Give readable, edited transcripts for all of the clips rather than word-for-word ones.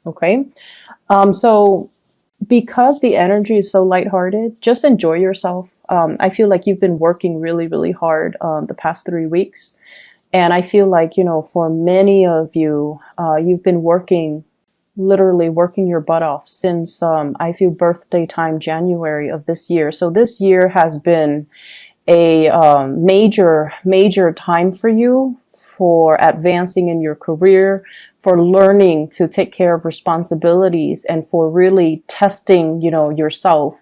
Okay. So because the energy is so lighthearted, just enjoy yourself. I feel like you've been working really, really hard the past 3 weeks. And I feel like, for many of you, you've been working, literally working your butt off since, I feel birthday time, January of this year. So this year has been a major, major time for you for advancing in your career, for learning to take care of responsibilities, and for really testing, yourself,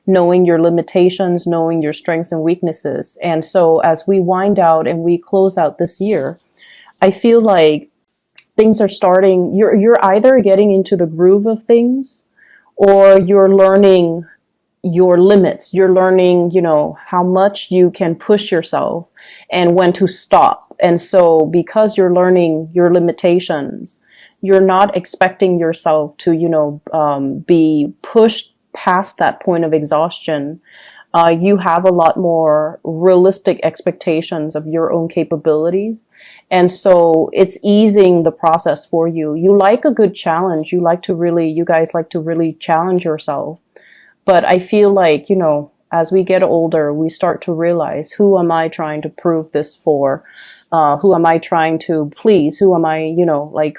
knowing your limitations, knowing your strengths and weaknesses. And so as we wind out and we close out this year, I feel like things are starting, you're either getting into the groove of things, or you're learning your limits. You're learning, how much you can push yourself and when to stop. And so because you're learning your limitations, you're not expecting yourself to, be pushed past that point of exhaustion. You have a lot more realistic expectations of your own capabilities. And so it's easing the process for you. You like a good challenge. You guys like to really challenge yourself. But I feel like, as we get older, we start to realize, who am I trying to prove this for? Who am I trying to please? Who am I,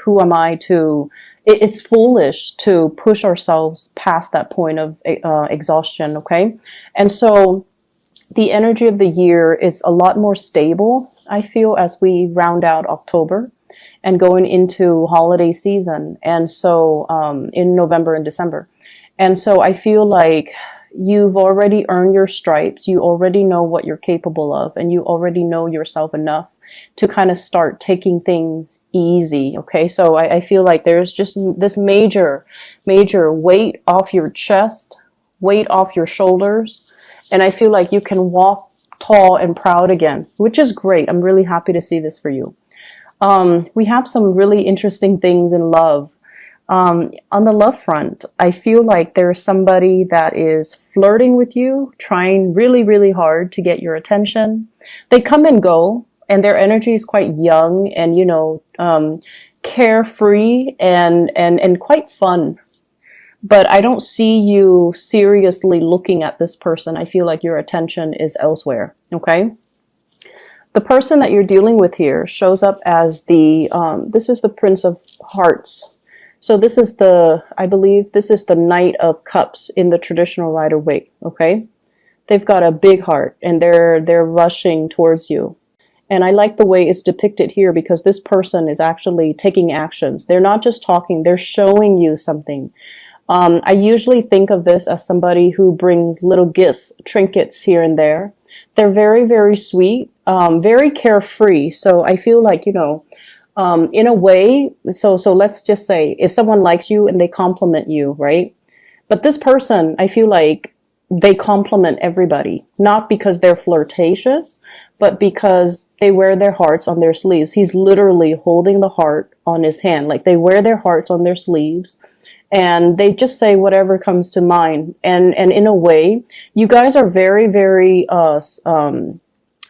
who am I to... It's foolish to push ourselves past that point of exhaustion, okay? And so the energy of the year is a lot more stable, I feel, as we round out October and going into holiday season. And so in November and December. And so I feel like you've already earned your stripes. You already know what you're capable of, and you already know yourself enough to kind of start taking things easy. Okay. So I feel like there's just this major, major weight off your chest, weight off your shoulders. And I feel like you can walk tall and proud again, which is great. I'm really happy to see this for you. We have some really interesting things in love. On the love front, I feel like there's somebody that is flirting with you, trying really, really hard to get your attention. They come and go, and their energy is quite young and, carefree and quite fun. But I don't see you seriously looking at this person. I feel like your attention is elsewhere, okay? The person that you're dealing with here shows up as this is the Prince of Hearts. So this is I believe this is the Knight of Cups in the traditional Rider-Waite, okay? They've got a big heart and they're rushing towards you. And I like the way it's depicted here because this person is actually taking actions. They're not just talking, they're showing you something. I usually think of this as somebody who brings little gifts, trinkets here and there. They're very, very sweet, very carefree. So I feel like, in a way, so let's just say if someone likes you and they compliment you, right? But this person, I feel like they compliment everybody, not because they're flirtatious, but because they wear their hearts on their sleeves. He's literally holding the heart on his hand. Like they wear their hearts on their sleeves and they just say whatever comes to mind. And in a way, you guys are very, very,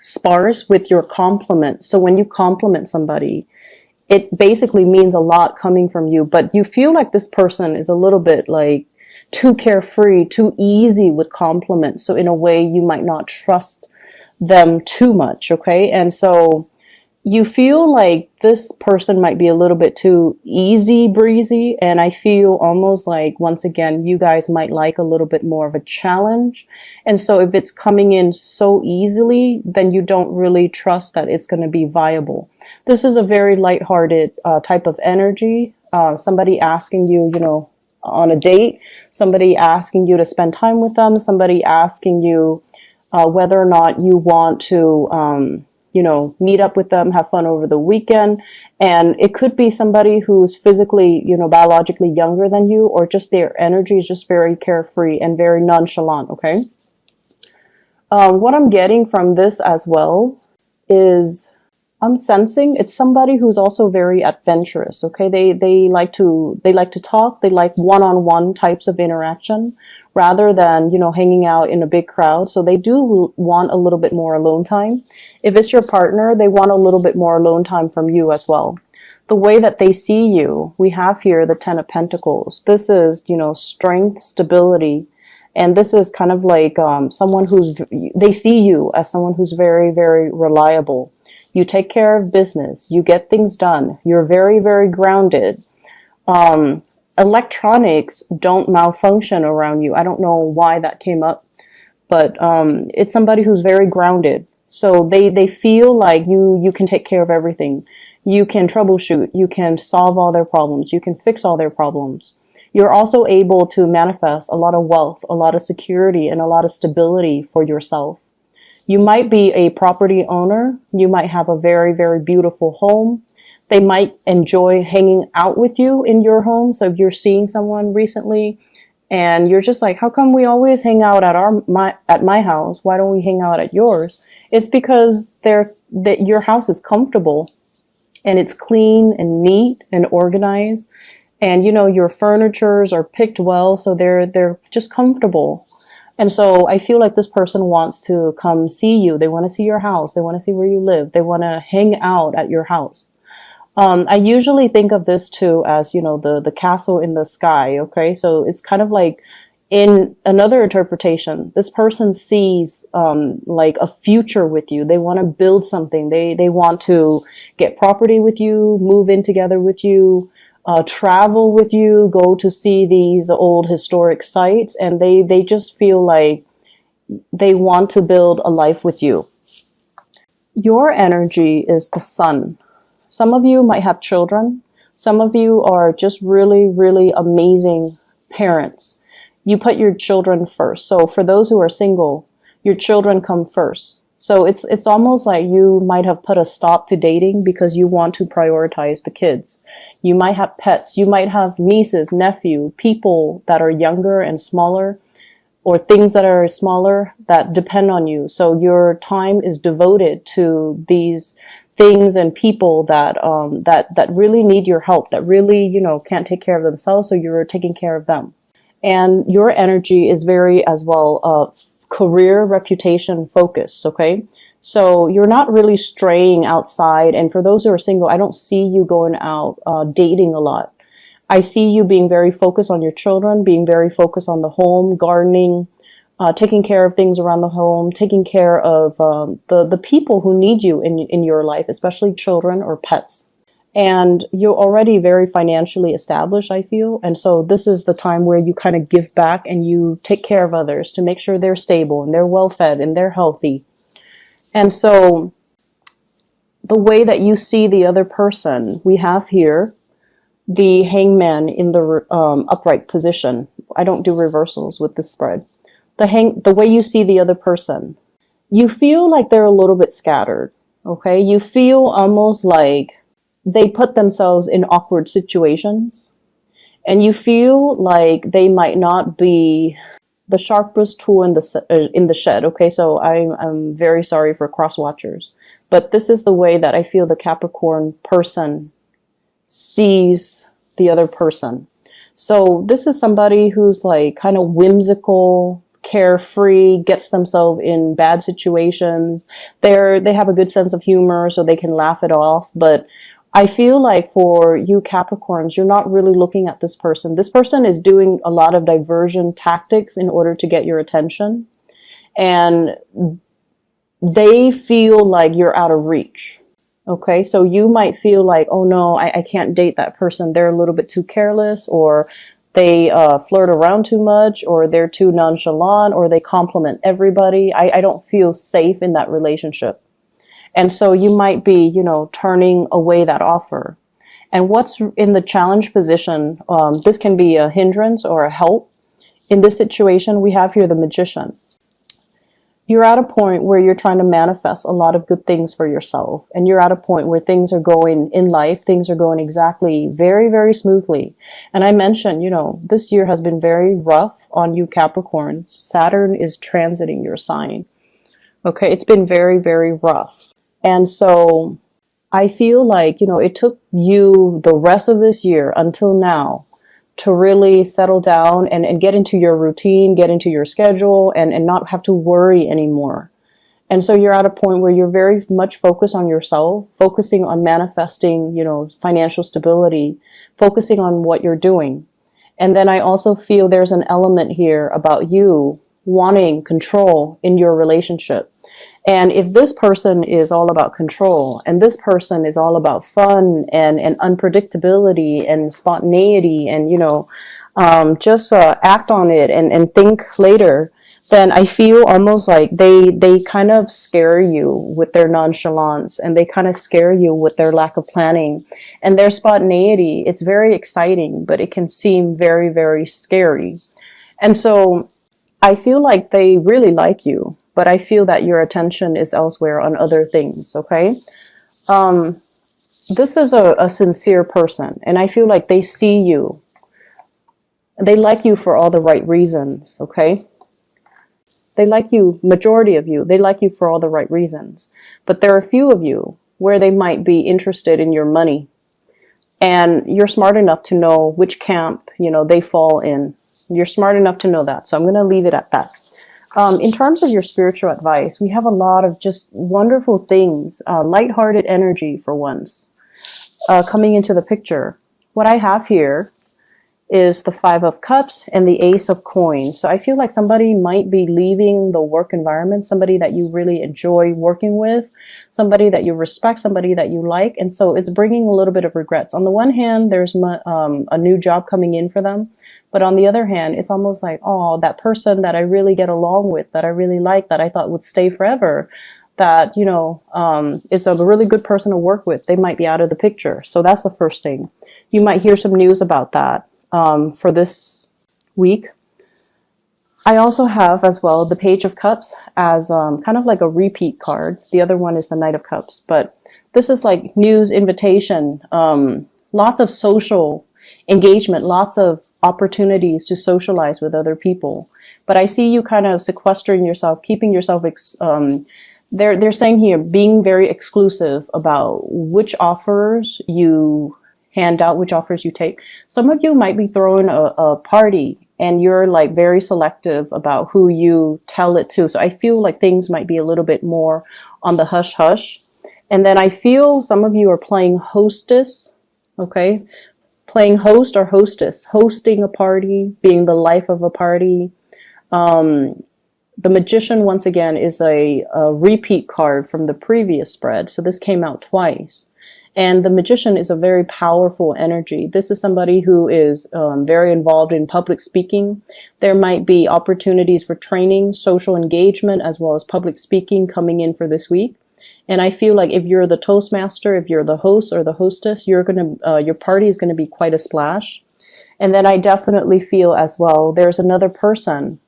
sparse with your compliments. So when you compliment somebody, it basically means a lot coming from you, but you feel like this person is a little bit like too carefree, too easy with compliments. So in a way, you might not trust them too much, okay? And so you feel like this person might be a little bit too easy breezy. And I feel almost like, once again, you guys might like a little bit more of a challenge. And so if it's coming in so easily, then you don't really trust that it's going to be viable. This is a very lighthearted type of energy. Somebody asking you, on a date, somebody asking you to spend time with them, somebody asking you whether or not you want to, meet up with them, have fun over the weekend. And it could be somebody who's physically, biologically younger than you, or just their energy is just very carefree and very nonchalant, okay? What I'm getting from this as well is I'm sensing it's somebody who's also very adventurous, okay? They like to talk, they like one-on-one types of interaction rather than, hanging out in a big crowd. So they do want a little bit more alone time. If it's your partner, they want a little bit more alone time from you as well. the way that they see you, we have here the Ten of Pentacles. This is, you know, strength, stability. And this is kind of like someone who's, they see you as someone who's very, very reliable. You take care of business. You get things done. You're very, very grounded. Electronics don't malfunction around you. I don't know why that came up, but it's somebody who's very grounded. So they feel like you can take care of everything. You can troubleshoot. You can solve all their problems. You can fix all their problems. You're also able to manifest a lot of wealth, a lot of security, and a lot of stability for yourself. You might be a property owner. You might have a very, very beautiful home. They might enjoy hanging out with you in your home. So if you're seeing someone recently and you're just like, how come we always hang out at my house? Why don't we hang out at yours? It's because that your house is comfortable and it's clean and neat and organized. And, you know, your furnitures are picked well, so they're just comfortable. And so I feel like this person wants to come see you. They want to see your house. They want to see where you live. They want to hang out at your house. I usually think of this too as, you know, the castle in the sky. Okay. So it's kind of like, in another interpretation, this person sees like a future with you. They want to build something. They want to get property with you, move in together with you, travel with you, go to see these old historic sites, and they just feel like they want to build a life with you. Your energy is the sun. Some of you might have children. Some of you are just really, really amazing parents. You put your children first. So for those who are single, your children come first. So it's almost like you might have put a stop to dating because you want to prioritize the kids. You might have pets. You might have nieces, nephew, people that are younger and smaller, or things that are smaller that depend on you. So your time is devoted to these things and people that that really need your help, that really, you know, can't take care of themselves. So you're taking care of them. And your energy is very, as well, career, reputation focused, okay? So you're not really straying outside. And for those who are single, I don't see you going out dating a lot. I see you being very focused on your children, being very focused on the home, gardening, taking care of things around the home, taking care of the people who need you in your life, especially children or pets. And you're already very financially established, I feel. And so this is the time where you kind of give back and you take care of others to make sure they're stable and they're well fed and they're healthy. And so the way that you see the other person, we have here the hangman in the upright position. I don't do reversals with this spread. The way you see the other person, you feel like they're a little bit scattered. Okay. You feel almost like they put themselves in awkward situations, and you feel like they might not be the sharpest tool in the shed. Okay, so I'm very sorry for cross watchers, but this is the way that I feel the Capricorn person sees the other person. So this is somebody who's like kind of whimsical, carefree, gets themselves in bad situations. They have a good sense of humor, so they can laugh it off, but I feel like for you Capricorns, you're not really looking at this person. This person is doing a lot of diversion tactics in order to get your attention. And they feel like you're out of reach. Okay, so you might feel like, oh no, I can't date that person. They're a little bit too careless, or they flirt around too much, or they're too nonchalant, or they compliment everybody. I don't feel safe in that relationship. And so you might be, you know, turning away that offer. And what's in the challenge position, this can be a hindrance or a help. In this situation, we have here the Magician. You're at a point where you're trying to manifest a lot of good things for yourself. And you're at a point where things are going in life, things are going exactly very, very smoothly. And I mentioned, you know, this year has been very rough on you Capricorns. Saturn is transiting your sign. Okay, it's been very, very rough. And so I feel like, you know, it took you the rest of this year until now to really settle down and get into your routine, get into your schedule, and not have to worry anymore. And so you're at a point where you're very much focused on yourself, focusing on manifesting, financial stability, focusing on what you're doing. And then I also feel there's an element here about you wanting control in your relationship. And if this person is all about control and this person is all about fun and unpredictability and spontaneity and, just act on it and think later, then I feel almost like they kind of scare you with their nonchalance, and they kind of scare you with their lack of planning and their spontaneity. It's very exciting, but it can seem very, very scary. And so I feel like they really like you, but I feel that your attention is elsewhere on other things, okay? This is a sincere person, and I feel like they see you. They like you for all the right reasons, okay? They like you, majority of you, they like you for all the right reasons. But there are a few of you where they might be interested in your money. And you're smart enough to know which camp, they fall in. You're smart enough to know that. So I'm going to leave it at that. In terms of your spiritual advice, we have a lot of just wonderful things, lighthearted energy for once, coming into the picture. What I have here is the Five of Cups and the Ace of Coins. So I feel like somebody might be leaving the work environment, somebody that you really enjoy working with, somebody that you respect, somebody that you like. And so it's bringing a little bit of regrets. On the one hand, there's a new job coming in for them. But on the other hand, it's almost like, oh, that person that I really get along with, that I really like, that I thought would stay forever, that, it's a really good person to work with. They might be out of the picture. So that's the first thing. You might hear some news about that. For this week. I also have as well the Page of Cups as kind of like a repeat card. The other one is the Knight of Cups, but this is like news, invitation, lots of social engagement, lots of opportunities to socialize with other people. But I see you kind of sequestering yourself, keeping yourself, they're saying here, being very exclusive about which offers you hand out, which offers you take. Some of you might be throwing a party and you're like very selective about who you tell it to. So I feel like things might be a little bit more on the hush hush. And then I feel some of you are playing hostess, okay? Playing host or hostess, hosting a party, being the life of a party. The Magician, once again, is a repeat card from the previous spread. So this came out twice. And the Magician is a very powerful energy. This is somebody who is very involved in public speaking. There might be opportunities for training, social engagement, as well as public speaking coming in for this week. And I feel like if you're the Toastmaster, if you're the host or the hostess, your party is going to be quite a splash. And then I definitely feel as well, there's another person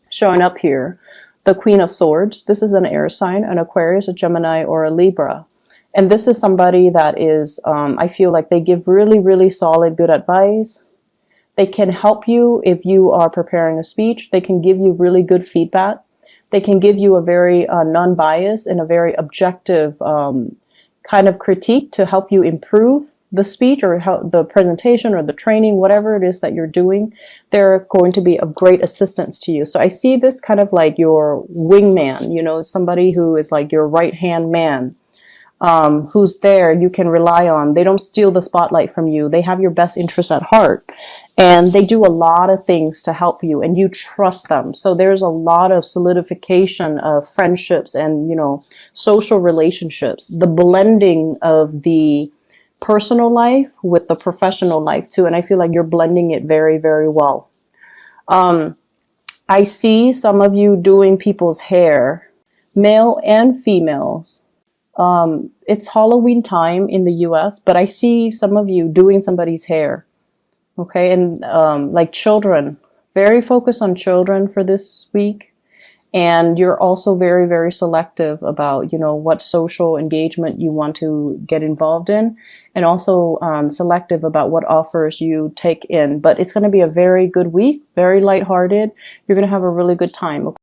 showing up here, the Queen of Swords. This is an air sign, an Aquarius, a Gemini, or a Libra. And this is somebody that is, I feel like they give really, really solid, good advice. They can help you if you are preparing a speech. They can give you really good feedback. They can give you a very non-biased and a very objective kind of critique to help you improve the speech or the presentation or the training, whatever it is that you're doing. They're going to be of great assistance to you. So I see this kind of like your wingman, somebody who is like your right-hand man. Who's there, you can rely on. They don't steal the spotlight from you. They have your best interests at heart. And they do a lot of things to help you, and you trust them. So there's a lot of solidification of friendships and, social relationships. The blending of the personal life with the professional life too. And I feel like you're blending it very, very well. I see some of you doing people's hair, male and females. It's Halloween time in the US, but I see some of you doing somebody's hair. Okay. And, like children, very focused on children for this week. And you're also very, very selective about, what social engagement you want to get involved in, and also, selective about what offers you take in. But it's going to be a very good week, very lighthearted. You're going to have a really good time. Okay?